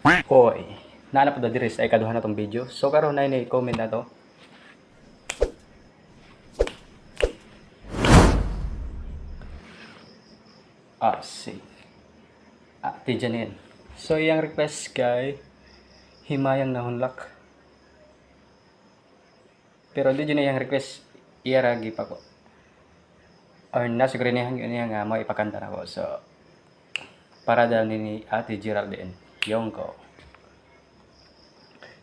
Hoy, naanap po diri sa ikaduha na tong video. So karon na ini comment na to. Si Ate Janine. So iyang request kay Himayang Nahunlak. Pero di dyan iyang request iaragi pa ko. Or na siguro niya nga mo ipakanta na ko. So para daw ni Ate Geraldine Yongko.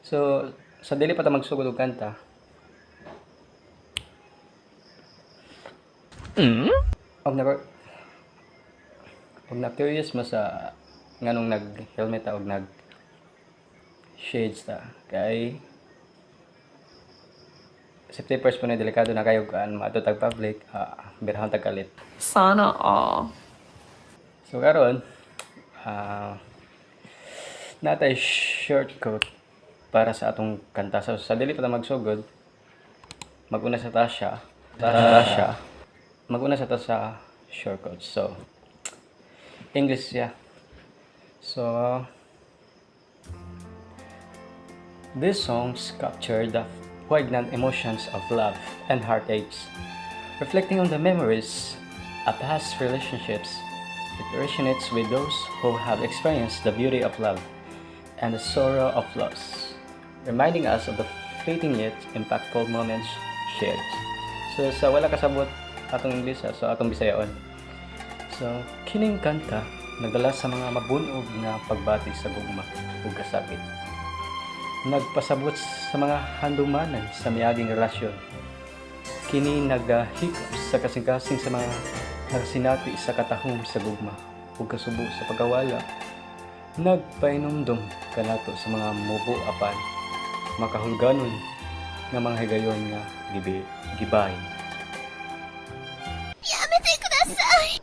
So sa dili pa ta magsugod og kanta. Og na curious mo sa nganong nag-helmet ta og nag-shades ta. Kay safety first po na delikado na kayo kan matutag public, birahon tag kalit. Sana all. So karon natay shortcut para sa atong kanta. So sa dili pa ta magsugod, maguna sa Tasha. Maguna sa ta sa shortcut. So English siya. So these songs capture the poignant emotions of love and heartaches, reflecting on the memories of past relationships. It resonates with those who have experienced the beauty of love and the sorrow of loss, reminding us of the fleeting yet impactful moments shared. So sa wala kasabot atong English, so atong Bisayaon. So kining kanta nagdala sa mga mabunog nga pagbati sa gugma ug kasakit. Nagpasabot sa mga handumanan sa miaging relasyon. Kini nagahikap sa kasing-kasing sa mga nagsinati sa katahom sa gugma ug kasubo sa pagkawala. Nagpainumdum kanato sa mga mubo apan makahulganon nga mga higayon nga gibahin. Yamete kudasai!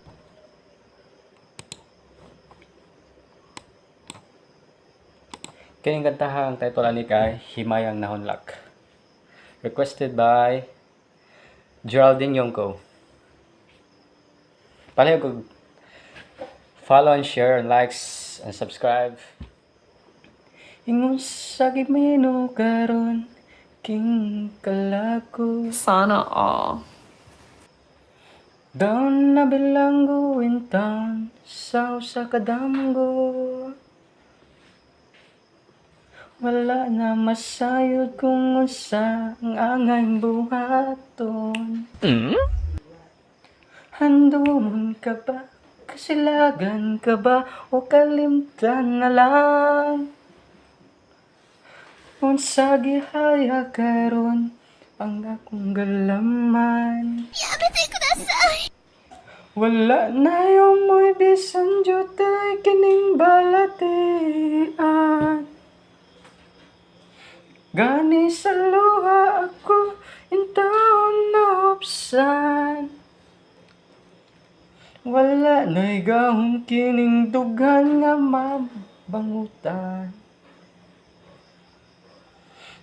Kining kantaha ang title ani kay Himayang Nahunlak. Requested by Geraldine Yongko. Palihog kog follow and share and likes and subscribe. Ingon sa gimeno karon king kalako. Sana all. Down na bilanggo in town sa usa ka damgo. Wala na masayod kung unsa ang angay buhaton. Handumon ka ba? Kasilagan ka ba? O kalimtan na lang? Unsa gihaya karon ang akong galaman? Yamete kudasai! Wala na yung mo'y bisan jutay kining balatian. Gani sa luha ako intaon na upsan. Wala na'y gahom kining dugan nga mabangutan.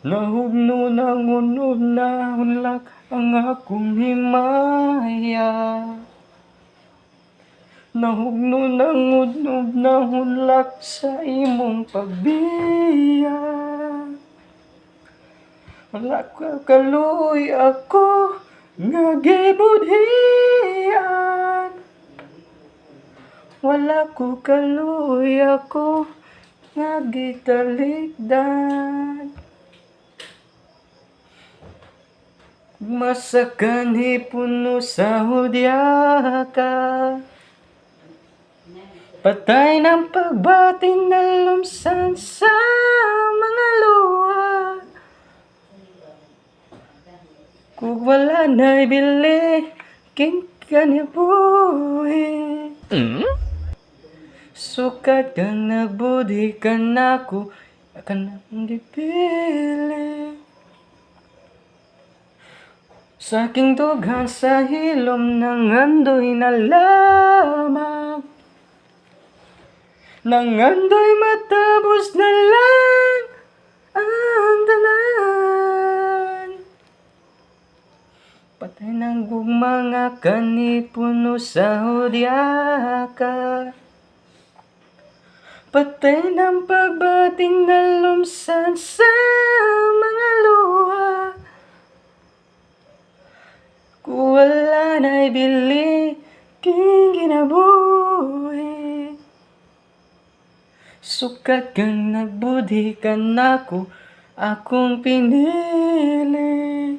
Nahugno na ngunod na hunlak ang akong himaya. Nahugno na ngunod na hunlak sa imong pagbiya. Wala ka kaluoy ako nga gibudhian. Wala ko kaluoy ako nga gitalikdan. Masakan hipuno sa hudya ka. Patay ng pagbating na lumsan sa mga luha. Kung wala na'y bili, king kanibuhi. Sukat kang nagbudi ka na ko, kanang gipili. Sa aking dughan sa hilom ng andoy na lamang. Nang andoy matapos na lang ang tanan. Patay ng gugma nga kanipuno sa hudya ka. Patay ng pagbating na lumsan sa mga luha. Kung wala na'y bili king kinabuhi. Sukat kang nagbudhi ka nako, akong pinili.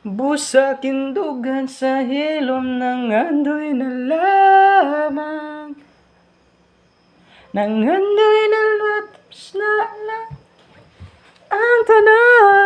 Busa kindugan sa hilom ng andoy na lamang. Nang andoy na luwas na lang ang tanan.